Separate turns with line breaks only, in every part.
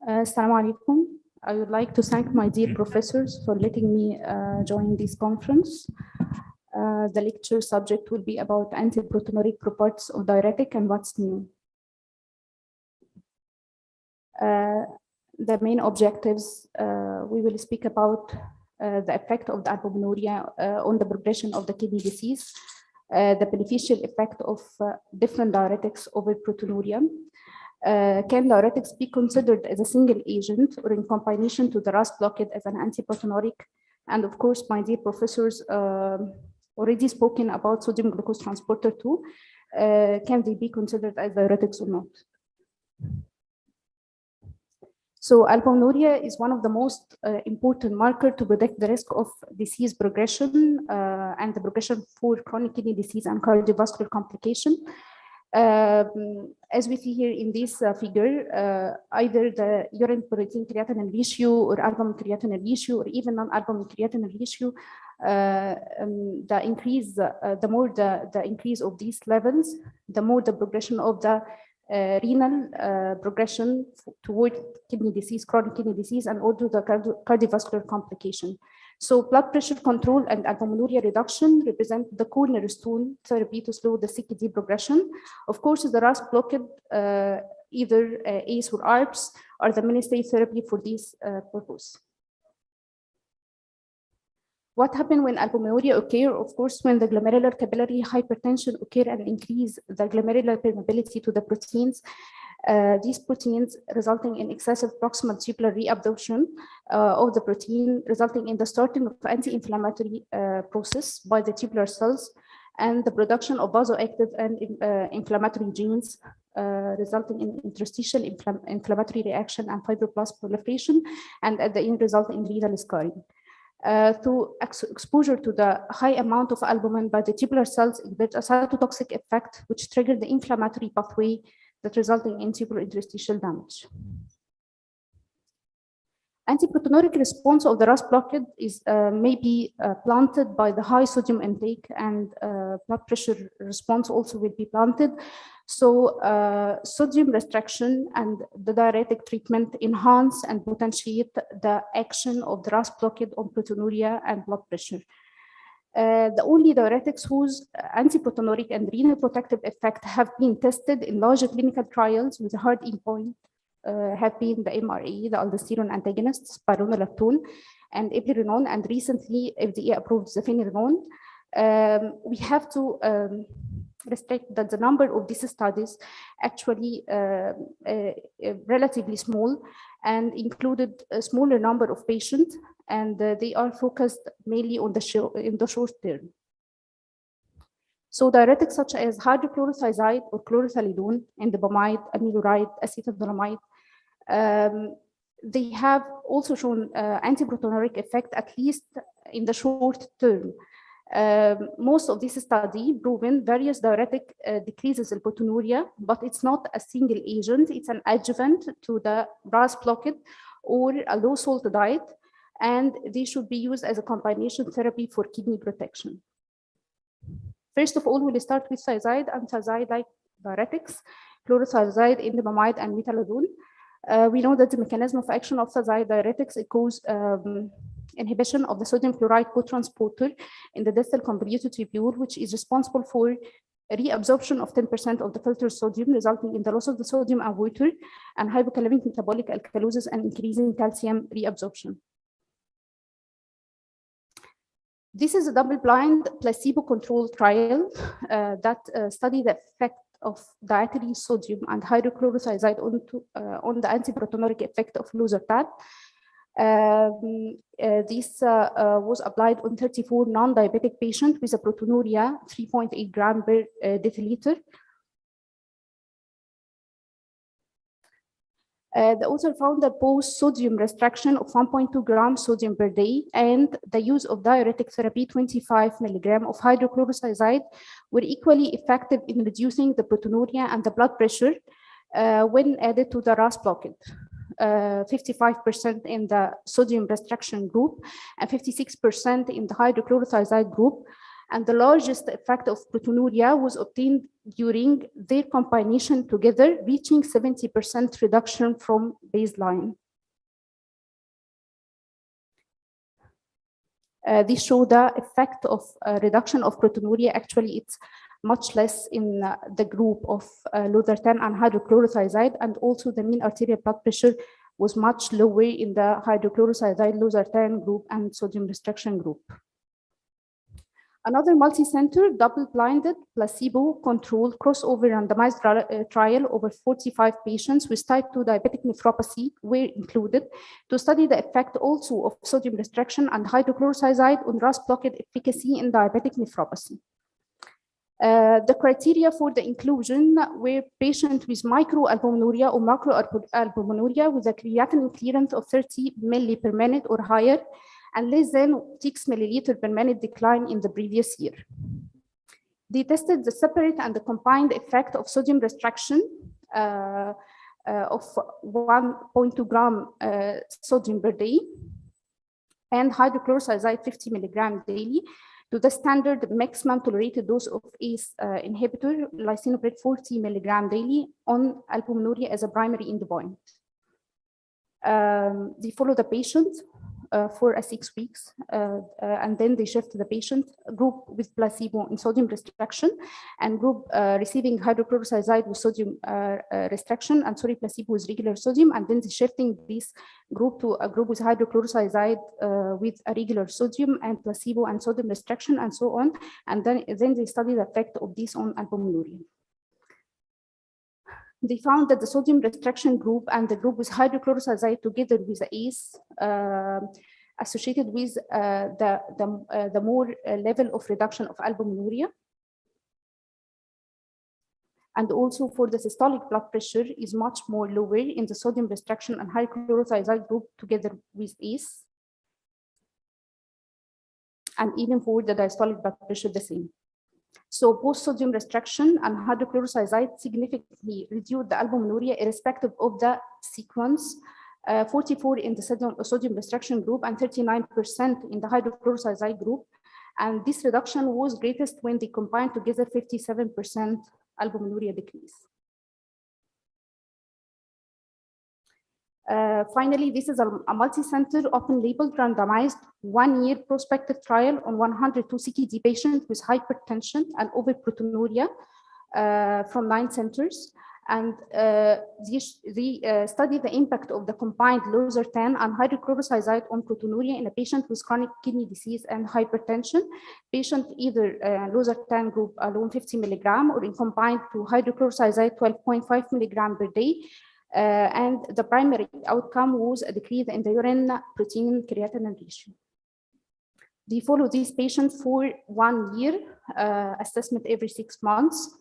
Assalamu alaikum. I would like to thank my dear professors for letting me join this conference. The lecture subject will be about antiproteinuric properties of diuretic and what's new. The main objectives, we will speak about the effect of the albuminuria on the progression of the kidney disease, the beneficial effect of different diuretics over proteinuria. Can diuretics be considered as a single agent or in combination to the RAS blockade as an antiproteinuric? And of course, my dear professors already spoken about sodium glucose transporter 2. Can they be considered as diuretics or not? So albuminuria is one of the most important markers to predict the risk of disease progression and the progression for chronic kidney disease and cardiovascular complication. As we see here in this figure, either the urine protein creatinine ratio or albumin creatinine ratio or even non-albumin creatinine ratio, the more the increase of these levels, the more the progression of the renal progression toward kidney disease, chronic kidney disease, and also the cardiovascular complication. So blood pressure control and albuminuria reduction represent the cornerstone therapy to slow the CKD progression. Of course, the RAS blockade, either ACE or ARBs, are the mainstay therapy for this purpose. What happens when albuminuria occur? Of course, when the glomerular capillary hypertension occur and increase the glomerular permeability to the proteins, these proteins resulting in excessive proximal tubular reabsorption of the protein, resulting in the starting of anti-inflammatory process by the tubular cells and the production of vasoactive and inflammatory genes, resulting in interstitial inflammatory reaction and fibroblast proliferation, and at the end resulting in renal scarring. Through exposure to the high amount of albumin by the tubular cells, there's a cytotoxic effect which triggers the inflammatory pathway that resulting in tubular interstitial damage. Antiproteinuric response of the RAS blockade is may be planted by the high sodium intake, and blood pressure response also will be planted. So sodium restriction and the diuretic treatment enhance and potentiate the action of the RAS blockade on proteinuria and blood pressure. The only diuretics whose antiproteinuric and renal protective effect have been tested in larger clinical trials with a hard endpoint have been the MRA, the aldosterone antagonists, spironolactone, and eplerenone, and recently FDA approved zafinarenone. We have to restrict that the number of these studies actually relatively small and included a smaller number of patients, and they are focused mainly on in the short term. So diuretics such as hydrochlorothiazide or chlorothalidone, indapamide, amiloride, acetodolamide, they have also shown antiproteinuric effect, at least in the short term. Most of this study proven various diuretic decreases in proteinuria, but it's not a single agent. It's an adjuvant to the RAS blockade or a low salt diet, and they should be used as a combination therapy for kidney protection. First of all, we'll start with thiazide and thiazide-like diuretics, chlorothiazide, indapamide, and metalazone. We know that the mechanism of action of thiazide diuretics causes inhibition of the sodium chloride co-transporter in the distal convoluted tubule, which is responsible for reabsorption of 10% of the filtered sodium, resulting in the loss of the sodium and water, and hypokalemic metabolic alkalosis and increasing calcium reabsorption. This is a double-blind placebo-controlled trial that studied the effect of dietary sodium and hydrochlorothiazide on the antiproteinuric effect of losartan. This was applied on 34 non-diabetic patients with a proteinuria 3.8 gram per deciliter. The author found that both sodium restriction of 1.2 grams sodium per day and the use of diuretic therapy 25 milligram of hydrochlorothiazide were equally effective in reducing the proteinuria and the blood pressure when added to the RAS blockade. 55% in the sodium restriction group and 56% in the hydrochlorothiazide group. And the largest effect of proteinuria was obtained during their combination together, reaching 70% reduction from baseline. These show the effect of reduction of proteinuria. Actually, it's much less in the group of losartan and hydrochlorothiazide, and also the mean arterial blood pressure was much lower in the hydrochlorothiazide losartan group and sodium restriction group. Another multi-center, double-blinded, placebo-controlled crossover randomized trial over 45 patients with type 2 diabetic nephropathy were included to study the effect also of sodium restriction and hydrochlorothiazide on RAS blockade efficacy in diabetic nephropathy. The criteria for the inclusion were patients with microalbuminuria or macroalbuminuria with a creatinine clearance of 30 milli per minute or higher, and less than 6 milliliter per minute decline in the previous year. They tested the separate and the combined effect of sodium restriction of 1.2 gram sodium per day and hydrochlorothiazide 50 milligram daily to the standard maximum tolerated dose of ACE inhibitor, lisinopril 40 milligram daily on albuminuria as a primary endpoint. They follow the patient for 6 weeks, and then they shift the patient group with placebo in sodium restriction and group receiving hydrochlorothiazide with sodium restriction and placebo with regular sodium, and then they shifting this group to a group with hydrochlorothiazide with a regular sodium and placebo and sodium restriction and so on, and then they study the effect of this on albuminuria. They found that the sodium restriction group and the group with hydrochlorothiazide together with the ACE associated with the more level of reduction of albuminuria. And also for the systolic blood pressure is much more lower in the sodium restriction and hydrochlorothiazide group together with ACE. And even for the diastolic blood pressure the same. So both sodium restriction and hydrochlorothiazide significantly reduced the albuminuria irrespective of the sequence, 44 in the sodium restriction group and 39% in the hydrochlorothiazide group. And this reduction was greatest when they combined together 57% albuminuria decrease. Finally, this is a multi-center, open-label, randomized, one-year prospective trial on 102 CKD patients with hypertension and overproteinuria from 9 centers. And they studied the impact of the combined losartan and hydrochlorothiazide on proteinuria in a patient with chronic kidney disease and hypertension. Patient either losartan group alone 50 milligram or in combined to hydrochlorothiazide 12.5 milligram per day. And the primary outcome was a decrease in the urine protein creatinine ratio. They follow these patients for 1 year, assessment every 6 months.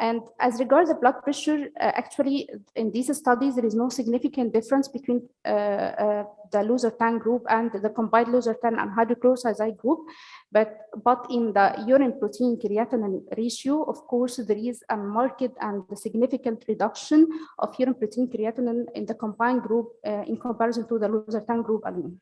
And as regards the blood pressure, actually in these studies, there is no significant difference between the losartan group and the combined losartan and hydrochlorothiazide group. But in the urine protein creatinine ratio, of course, there is a marked and significant reduction of urine protein creatinine in the combined group in comparison to the losartan group alone.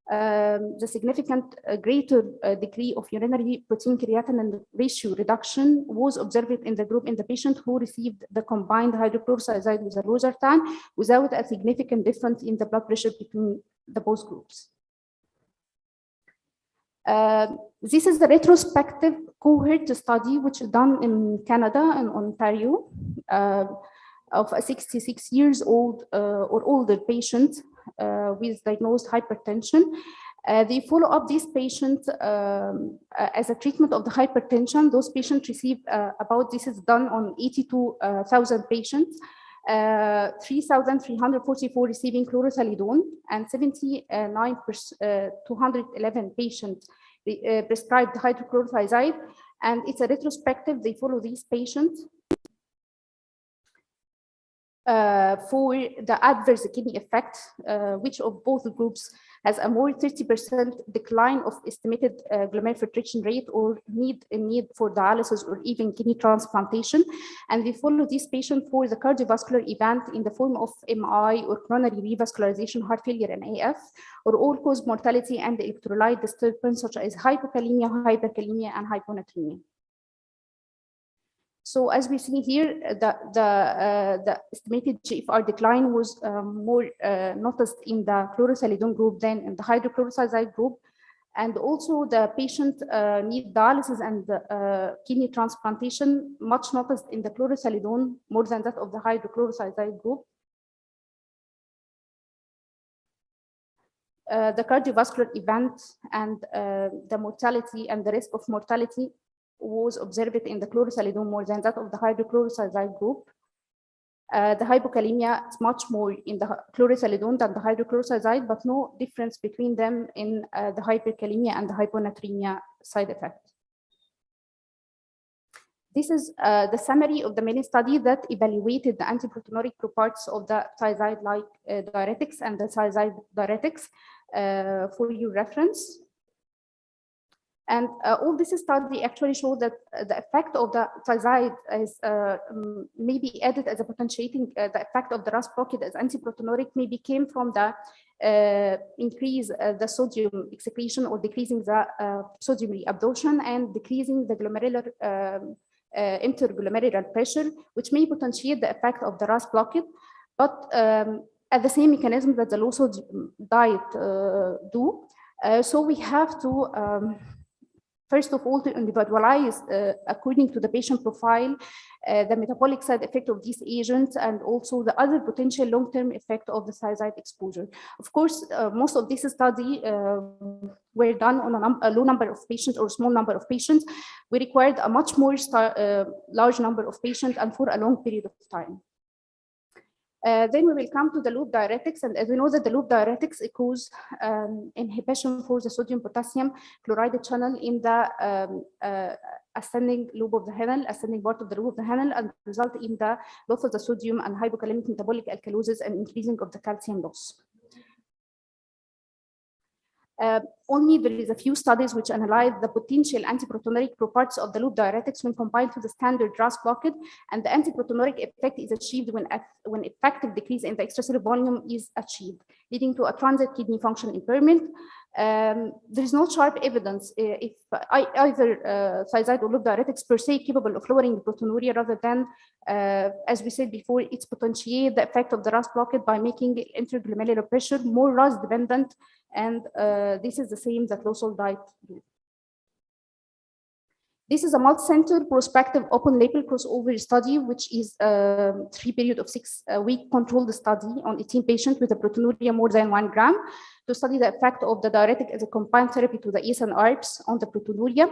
The significant greater degree of urinary protein creatinine ratio reduction was observed in the group in the patient who received the combined hydrochlorothiazide with the losartan without a significant difference in the blood pressure between the both groups. This is the retrospective cohort study which is done in Canada and Ontario of a 66 years old or older patient with diagnosed hypertension. They follow up these patients as a treatment of the hypertension. Those patients receive this is done on 82,000 patients, 3,344 receiving chlorothalidone and 211 patients prescribed hydrochlorothiazide. And it's a retrospective, they follow these patients. For the adverse kidney effect, which of both groups has a more 30% decline of estimated glomerular filtration rate or need for dialysis or even kidney transplantation. And we follow this patient for the cardiovascular event in the form of MI or coronary revascularization, heart failure, and AF, or all-cause mortality and electrolyte disturbance such as hypokalemia, hyperkalemia, and hyponatremia. So as we see here, the estimated GFR decline was more noticed in the chlorothalidone group than in the hydrochlorothiazide group. And also the patient need dialysis and kidney transplantation, much noticed in the chlorothalidone, more than that of the hydrochlorothiazide group. The cardiovascular event and the mortality and the risk of mortality was observed in the chlorothalidone more than that of the hydrochlorothiazide group. The hypokalemia is much more in the chlorothalidone than the hydrochlorothiazide, but no difference between them in the hyperkalemia and the hyponatremia side effect. This is the summary of the main study that evaluated the antiproteinuric properties of the thiazide-like diuretics and the thiazide diuretics for your reference. And all this study actually showed that the effect of the thiazide is maybe added as a potentiating the effect of the RAS blockade as antiproteinuric maybe came from the increase the sodium excretion or decreasing the sodium reabsorption and decreasing the glomerular interglomerular pressure, which may potentiate the effect of the RAS blockade, but at the same mechanism that the low sodium diet do. So we have to first of all, to individualize according to the patient profile, the metabolic side effect of these agents, and also the other potential long-term effect of the thiazide exposure. Of course, most of this study were done on a low number of patients or small number of patients. We required a much more large number of patients and for a long period of time. Then we will come to the loop diuretics, and as we know that the loop diuretics cause inhibition for the sodium potassium chloride channel in the ascending loop of the Henle, ascending part of the loop of the Henle, and result in the loss of the sodium and hypokalemic metabolic alkalosis and increasing of the calcium loss. Only there is a few studies which analyze the potential antiproteinuric properties of the loop diuretics when combined to the standard RAS blockade, and the antiproteinuric effect is achieved when effective decrease in the extracellular volume is achieved, leading to a transient kidney function impairment. There is no sharp evidence if either thiazide or loop diuretics per se capable of lowering proteinuria, rather than, as we said before, it's potentiate the effect of the RAS blockade by making interglomerular pressure more RAS dependent, and this is the same that low salt diet do. This is a multi-center prospective open label crossover study, which is a 3-period of 6-week controlled study on 18 patients with a proteinuria more than 1 gram to study the effect of the diuretic as a combined therapy to the ACE and ARBs on the proteinuria.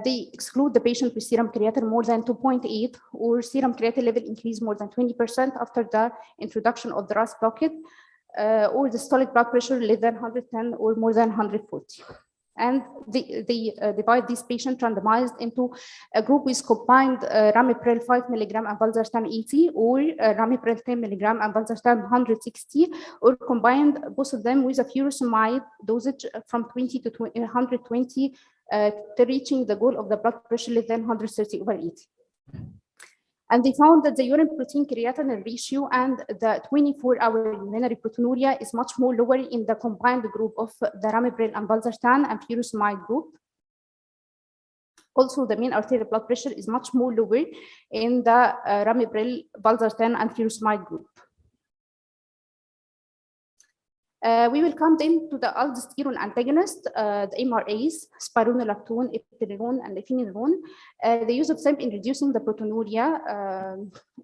They exclude the patient with serum creatinine more than 2.8 or serum creatinine level increase more than 20% after the introduction of the RAS blockade, or the systolic blood pressure less than 110 or more than 140. And they divide these patients randomized into a group with combined ramipril 5 mg and valsartan 80, or ramipril 10 mg and valsartan 160, or combined both of them with a furosemide dosage from 20 to 120 to reaching the goal of the blood pressure less than 130/80. And they found that the urine protein creatinine ratio and the 24-hour urinary proteinuria is much more lower in the combined group of the ramipril and valsartan and furosemide group. Also, the mean arterial blood pressure is much more lower in the ramipril, valsartan, and furosemide group. We will come then to the aldosterone antagonist, the MRAs, spironolactone, epinephrine, and epinephrine. The use of them in reducing the proteinuria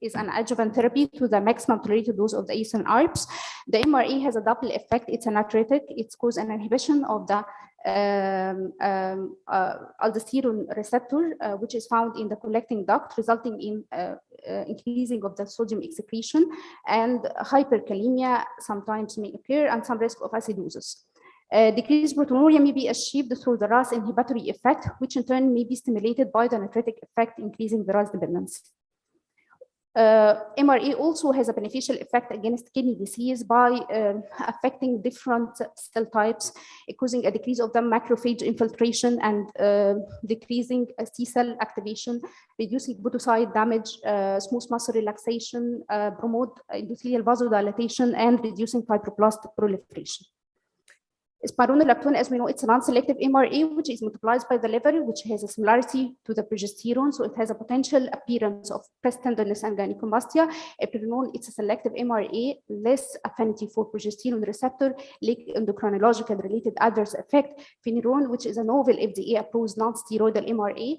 is an adjuvant therapy to the maximum tolerated dose of the ACE and ARBs. The MRA has a double effect. It's a natriuretic. It causes an inhibition of the aldosterone receptor, which is found in the collecting duct, resulting in increasing of the sodium excretion, and hyperkalemia sometimes may occur, and some risk of acidosis. Decreased proteinuria may be achieved through the RAS inhibitory effect, which in turn may be stimulated by the natriuretic effect, increasing the RAS dependence. MRA also has a beneficial effect against kidney disease by affecting different cell types, causing a decrease of the macrophage infiltration and decreasing T cell activation, reducing podocyte damage, smooth muscle relaxation, promote endothelial vasodilation, and reducing fibroblast proliferation. Spironolactone, as we know, it's a non-selective MRA, which is metabolized by the liver, which has a similarity to the progesterone. So it has a potential appearance of breast tenderness and gynecomastia. Epinephrine, it's a selective MRA, less affinity for progesterone receptor, like endocrinological related adverse effect. Phenurone, which is a novel FDA-approved non-steroidal MRA.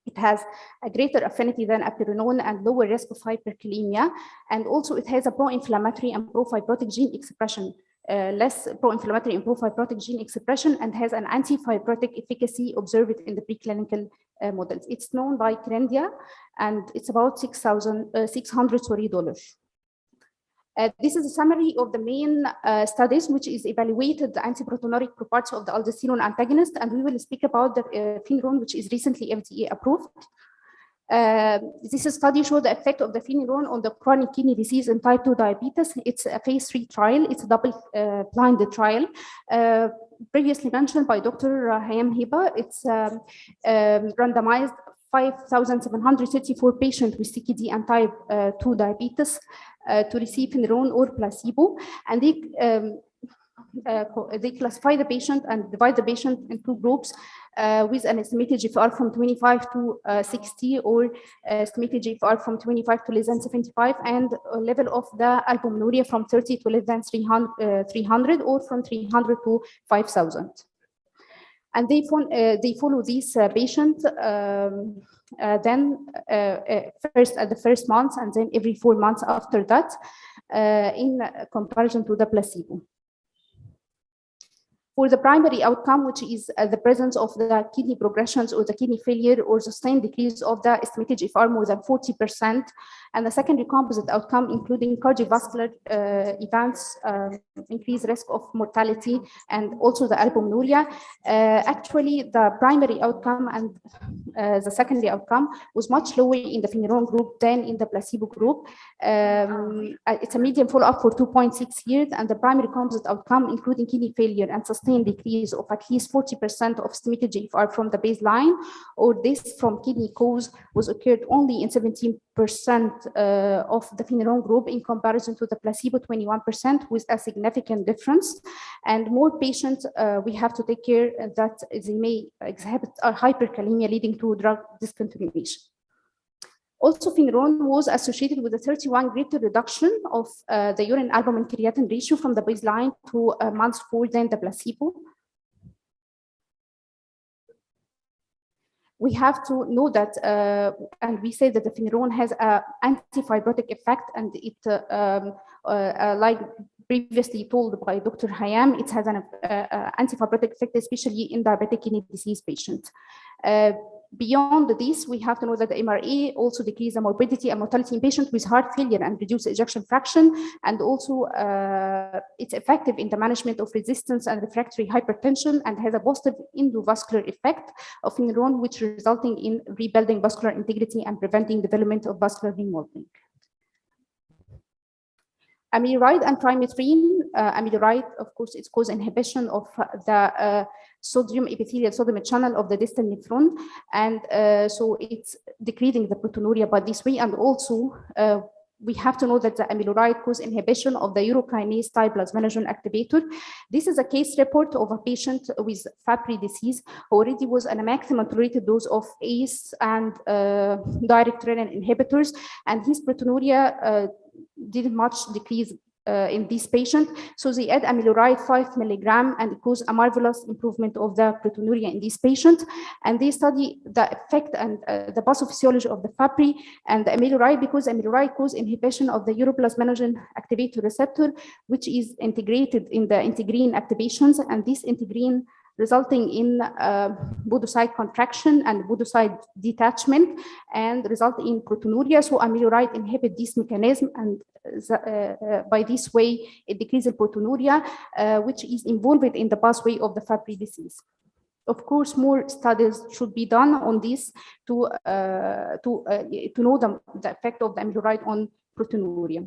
It has a greater affinity than epinephrine and lower risk of hyperkalemia. And also it has a pro-inflammatory and pro-fibrotic gene expression. Less pro-inflammatory and pro-fibrotic gene expression, and has an anti-fibrotic efficacy observed in the preclinical models. It's known by Kerendia, and it's about $600. This is a summary of the main studies which is evaluated the antiproteinuric properties of the aldosterone antagonist, and we will speak about the phenurone, which is recently FDA approved. This study showed the effect of the phenurone on the chronic kidney disease and type 2 diabetes. It's a phase 3 trial. It's a double-blinded trial. Previously mentioned by Dr. Hayam Hiba, it's randomized 5,734 patients with CKD and type 2 diabetes to receive phenurone or placebo, and they classify the patient and divide the patient in two groups with an estimated GFR from 25 to 60, or estimated GFR from 25 to less than 75, and a level of the albuminuria from 30 to less than 300 or from 300 to 5,000. And they follow these patients first at the first month, and then every 4 months after that, in comparison to the placebo. For the primary outcome, which is the presence of the kidney progressions or the kidney failure or sustained decrease of the estimated GFR more than 40%, and the secondary composite outcome, including cardiovascular events, increased risk of mortality, and also the albuminuria. Actually, the primary outcome and the secondary outcome was much lower in the phenurone group than in the placebo group. It's a median follow-up for 2.6 years, and the primary composite outcome, including kidney failure and sustained decrease of at least 40% of estimated GFR from the baseline, or this from kidney cause, was occurred only in 17% of the phenurone group in comparison to the placebo 21%, with a significant difference. And more patients, we have to take care that they may exhibit a hyperkalemia leading to drug discontinuation. Also, phenurone was associated with a 31 greater reduction of the urine albumin creatinine ratio from the baseline to months 4 than the placebo. We have to know that, and we say that the phenurone has an anti-fibrotic effect, and it, like previously told by Dr. Hayam, it has an anti-fibrotic effect, especially in diabetic kidney disease patients. Beyond this, we have to know that the MRA also decreases the morbidity and mortality in patients with heart failure and reduce ejection fraction, and also it's effective in the management of resistance and refractory hypertension, and has a positive endovascular effect of phenurone, which resulting in rebuilding vascular integrity and preventing development of vascular remodeling. Amiloride and trimethylene. Amiloride, of course, it causes inhibition of the sodium epithelial sodium channel of the distal nephron, and so it's decreasing the proteinuria by this way. And also, we have to know that the amiloride causes inhibition of the urokinase type plasminogen activator. This is a case report of a patient with Fabry disease who already was on a maximum tolerated dose of ACE and direct renin inhibitors, and his proteinuria didn't much decrease in this patient. So they add amiloride 5 milligram, and it caused a marvelous improvement of the proteinuria in this patient. And they study the effect and the pathophysiology of the Fabry and the amiloride, because amiloride causes inhibition of the uroplasminogen activator receptor, which is integrated in the integrin activations, and this integrin resulting in podocyte contraction and podocyte detachment, and resulting in proteinuria. So amiloride inhibit this mechanism, and by this way it decreases proteinuria, which is involved in the pathway of the Fabry disease. Of course, more studies should be done on this to know the effect of the amiloride on proteinuria.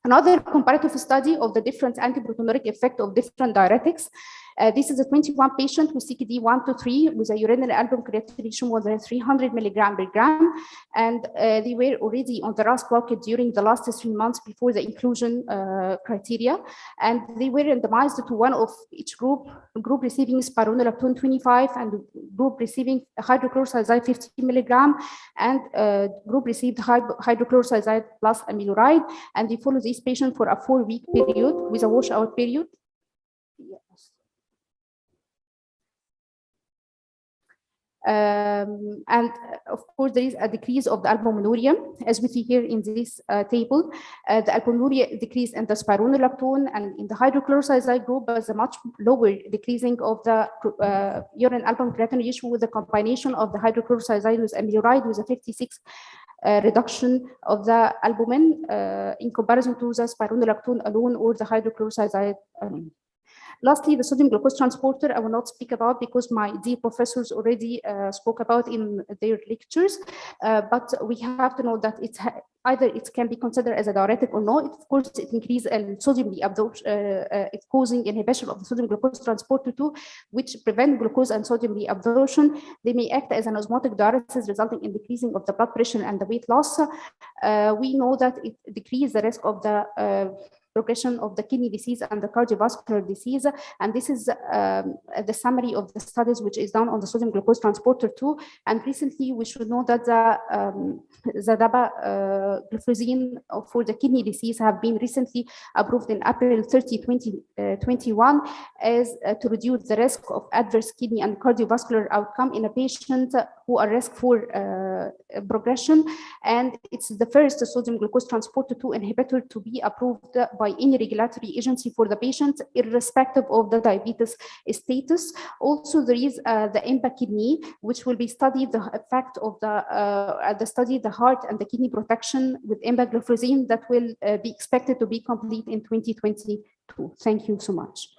Another comparative study of the different antiproteinuric effect of different diuretics. This is a 21 patient with CKD 1 to 3 with a urinary album creatinine more than 300 milligram per gram, and they were already on the RAS blockade during the last 3 months before the inclusion criteria, and they were randomized to one of each group receiving spironolactone 25 and group receiving hydrochlorothiazide 50 milligram, and group received hydrochlorothiazide plus amiloride, and they followed this patient for a 4-week period with a washout period. Yes. And of course, there is a decrease of the albuminuria, as we see here in this table. The albuminuria decreased in the spironolactone and in the hydrochlorothiazide group, but a much lower decreasing of the urine album creatinine ratio with the combination of the hydrochlorothiazide with amiloride with a 56 reduction of the albumin in comparison to the spironolactone alone or the hydrochlorothiazide alone. Lastly, the sodium glucose transporter, I will not speak about because my dear professors already spoke about in their lectures, but we have to know that it's either it can be considered as a diuretic or not. Of course, it increases sodium reabsorption, it's causing inhibition of the sodium glucose transporter 2, which prevent glucose and sodium reabsorption. They may act as an osmotic diuresis, resulting in decreasing of the blood pressure and the weight loss. We know that it decreases the risk of the progression of the kidney disease and the cardiovascular disease, and this is the summary of the studies which is done on the sodium glucose transporter 2. And recently, we should know that the dapagliflozin for the kidney disease have been recently approved in April 30, 2021, as to reduce the risk of adverse kidney and cardiovascular outcome in a patient who are risk for progression, and it's the first sodium glucose transporter 2 inhibitor to be approved by any regulatory agency for the patient, irrespective of the diabetes status. Also, there is the EMPA kidney, which will be studied the effect of the heart and the kidney protection with empagliflozin that will be expected to be complete in 2022. Thank you so much.